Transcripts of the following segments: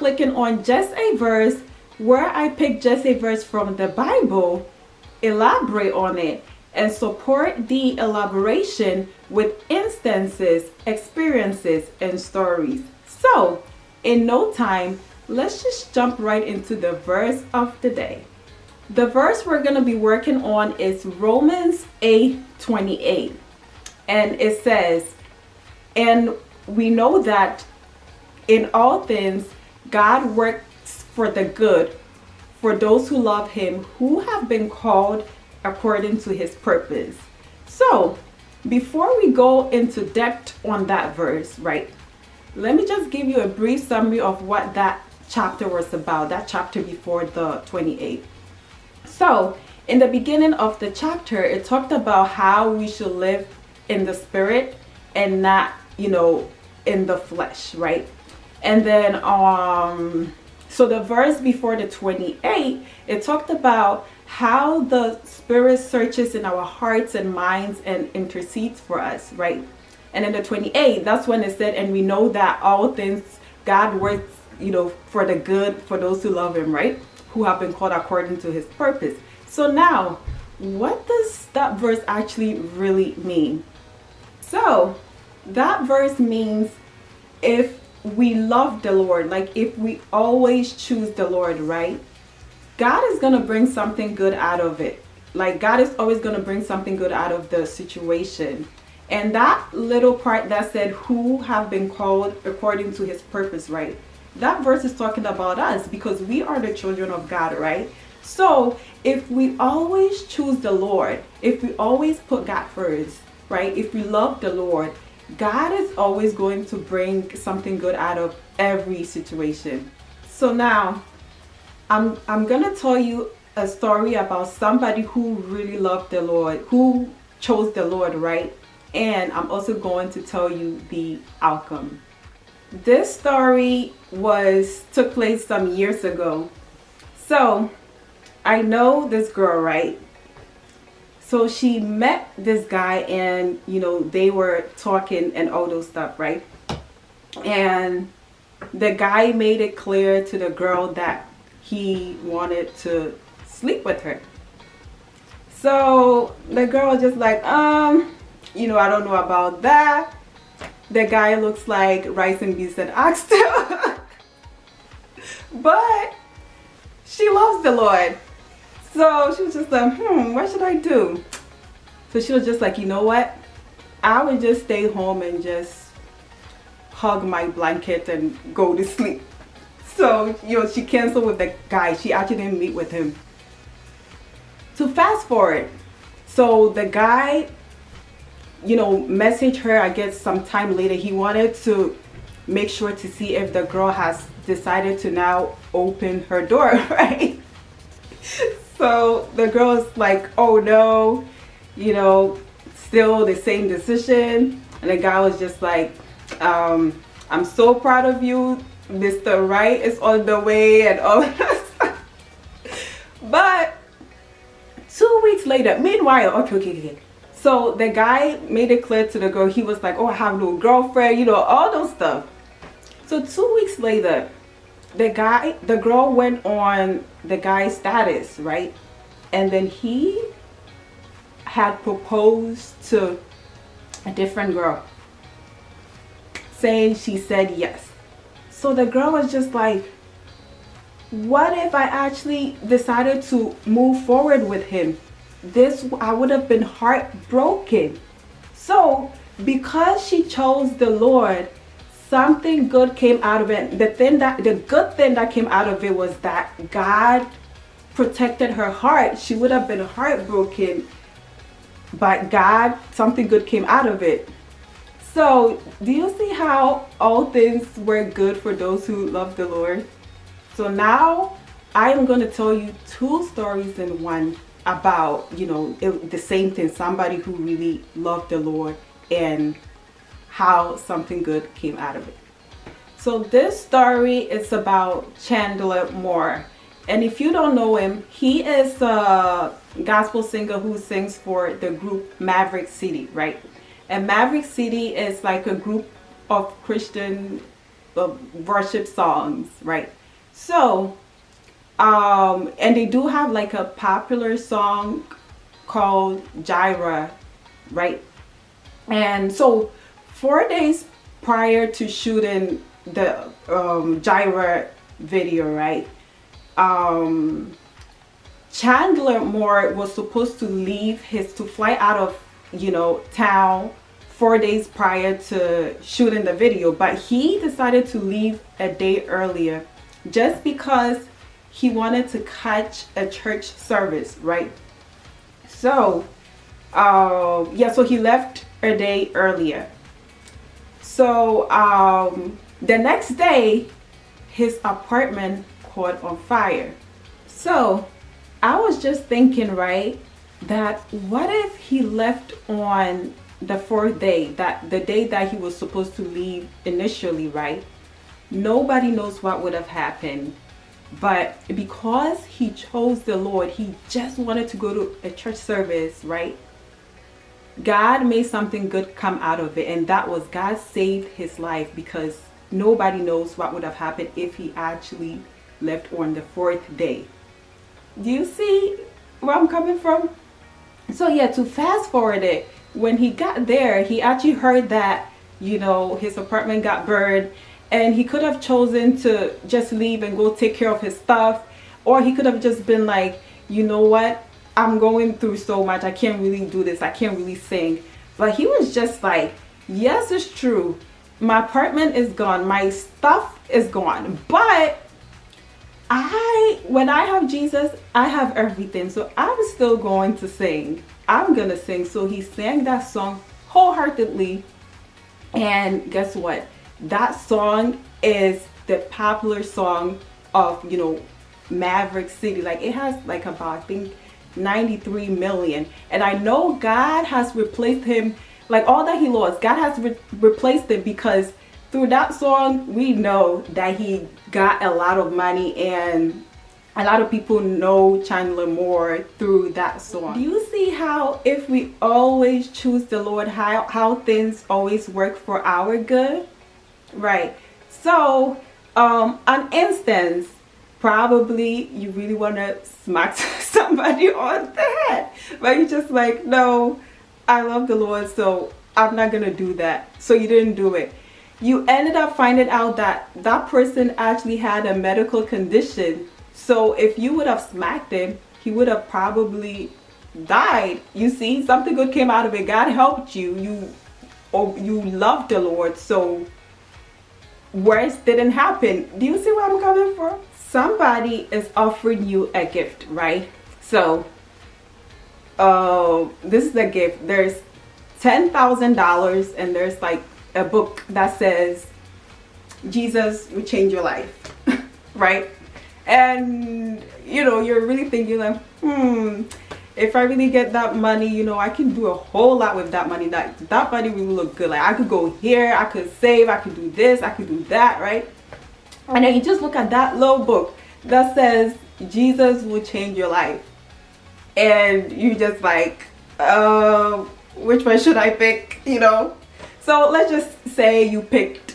clicking on just a verse where I pick just a verse from the Bible, elaborate on it, and support the elaboration with instances, experiences, and stories. So, in no time, let's just jump right into the verse of the day. The verse we're going to be working on is Romans 8:28. And it says, "And we know that in all things God works for the good for those who love him, who have been called according to his purpose." So, before we go into depth on that verse, right, let me just give you a brief summary of what that chapter was about, that chapter before the 28. So, in the beginning of the chapter, it talked about how we should live in the spirit and not, in the flesh, right? And then, so the verse before the 28, it talked about how the spirit searches in our hearts and minds and intercedes for us, right? And in the 28, that's when it said, "And we know that all things God works, for the good for those who love him," right? Who have been called according to his purpose. So now, what does that verse actually really mean? So, that verse means if we love the Lord, like if we always choose the Lord, right? God is going to bring something good out of it. Like God is always going to bring something good out of the situation. And that little part that said, "who have been called according to his purpose," right? That verse is talking about us because we are the children of God, right? So if we always choose the Lord, if we always put God first, right? If we love the Lord, God is always going to bring something good out of every situation. So now, I'm gonna tell you a story about somebody who really loved the Lord, who chose the Lord, right? And I'm also going to tell you the outcome. This story took place some years ago. So I know this girl, right? So she met this guy and, they were talking and all those stuff, right? And the guy made it clear to the girl that he wanted to sleep with her. So the girl was just like, I don't know about that. The guy looks like rice and beans and oxtail. But she loves the Lord. So she was just like, what should I do? So she was just like, you know what? I would just stay home and just hug my blanket and go to sleep. So, she canceled with the guy. She actually didn't meet with him. To fast forward, so the guy, messaged her, I guess sometime later. He wanted to make sure to see if the girl has decided to now open her door, right? So the girl's like, oh no, still the same decision. And the guy was just like, I'm so proud of you. Mr. Right is on the way and all that stuff. But 2 weeks later, meanwhile, okay. So the guy made it clear to the girl, he was like, oh, I have no girlfriend, all those stuff. So 2 weeks later, the girl went on the guy's status, right? And then he had proposed to a different girl, saying she said yes. So the girl was just like, what if I actually decided to move forward with him? I would have been heartbroken. So because she chose the Lord, something good came out of it. The good thing that came out of it was that God protected her heart. She would have been heartbroken, but God, something good came out of it. So, do you see how all things work good for those who love the Lord? So now I am going to tell you 2 stories in one about, the same thing, somebody who really loved the Lord and how something good came out of it. So this story is about Chandler Moore. And if you don't know him, he is a gospel singer who sings for the group Maverick City, right? And Maverick City is like a group of Christian worship songs, right? So, and they do have like a popular song called Jireh, right? And so 4 days prior to shooting the Jireh video, right? Chandler Moore was supposed to fly out of, town 4 days prior to shooting the video, but he decided to leave a day earlier just because he wanted to catch a church service, right? So, so he left a day earlier. So, the next day, his apartment caught on fire. So, I was just thinking, right, that what if he left on the fourth day, that the day that he was supposed to leave initially, right? Nobody knows what would have happened. But because he chose the Lord, he just wanted to go to a church service, right? God made something good come out of it, and that was God saved his life, because nobody knows what would have happened if he actually left on the fourth day. Do you see where I'm coming from? So yeah, to fast forward it, when he got there, he actually heard that, his apartment got burned, and he could have chosen to just leave and go take care of his stuff, or he could have just been like, you know what, I'm going through so much, I can't really do this, I can't really sing. But he was just like, yes, it's true, my apartment is gone, my stuff is gone, but when I have Jesus, I have everything, so I'm still going to sing. I'm gonna sing. So he sang that song wholeheartedly, and guess what? That song is the popular song of, Maverick City. Like, it has like about, I think, 93 million. And I know God has replaced him, like all that he lost, God has replaced him, because through that song, we know that he got a lot of money, and a lot of people know Chandler Moore through that song. Do you see how if we always choose the Lord, how things always work for our good? Right. So, an instance, probably you really want to smack somebody on the head, but you're just like, no, I love the Lord, so I'm not going to do that. So you didn't do it. You ended up finding out that that person actually had a medical condition. So if you would have smacked him, he would have probably died. You see, something good came out of it. God helped you. You loved the Lord. So worse didn't happen. Do you see where I'm coming from? Somebody is offering you a gift, right? So this is the gift. There's $10,000, and there's like a book that says Jesus will change your life, right? And you're really thinking like, if I really get that money, I can do a whole lot with that money. That money will look good. Like, I could go here, I could save, I could do this, I could do that, right? And then you just look at that little book that says Jesus will change your life, and you just like, which one should I pick? So let's just say you picked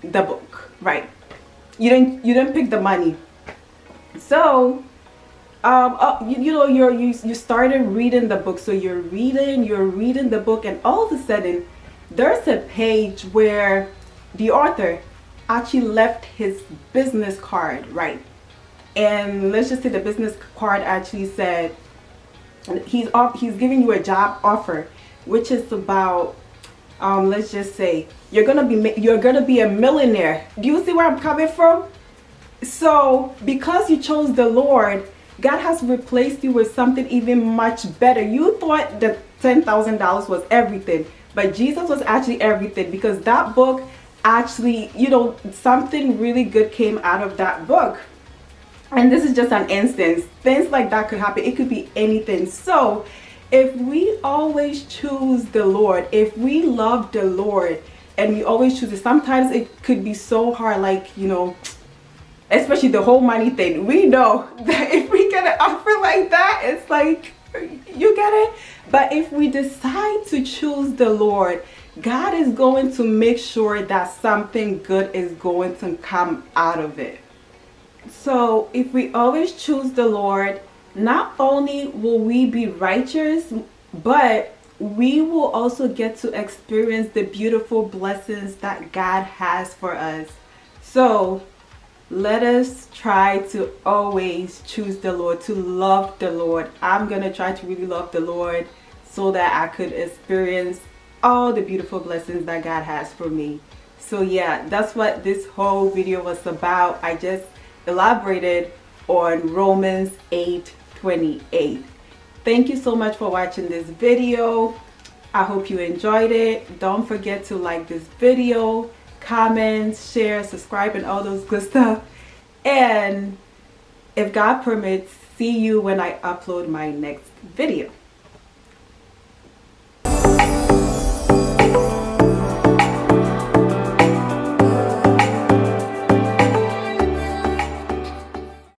the book, right? You didn't pick the money. So you started reading the book. So you're reading the book, and all of a sudden there's a page where the author actually left his business card, right? And let's just say the business card actually said he's giving you a job offer, which is about let's just say you're gonna be a millionaire. Do you see where I'm coming from? So because you chose the Lord, God has replaced you with something even much better. You thought that $10,000 was everything, but Jesus was actually everything, because that book actually, something really good came out of that book. And this is just an instance. Things like that could happen. It could be anything. So if we always choose the Lord, if we love the Lord and we always choose it, sometimes it could be so hard, like, especially the whole money thing. We know that if we get an offer like that, it's like, you get it? But if we decide to choose the Lord, God is going to make sure that something good is going to come out of it. So if we always choose the Lord, not only will we be righteous, but we will also get to experience the beautiful blessings that God has for us. So let us try to always choose the Lord, to love the Lord. I'm going to try to really love the Lord so that I could experience all the beautiful blessings that God has for me. So yeah, that's what this whole video was about. I just elaborated on Romans 8:28. Thank you so much for watching this video. I hope you enjoyed it. Don't forget to like this video, comment, share, subscribe, and all those good stuff. And if God permits, see you when I upload my next video.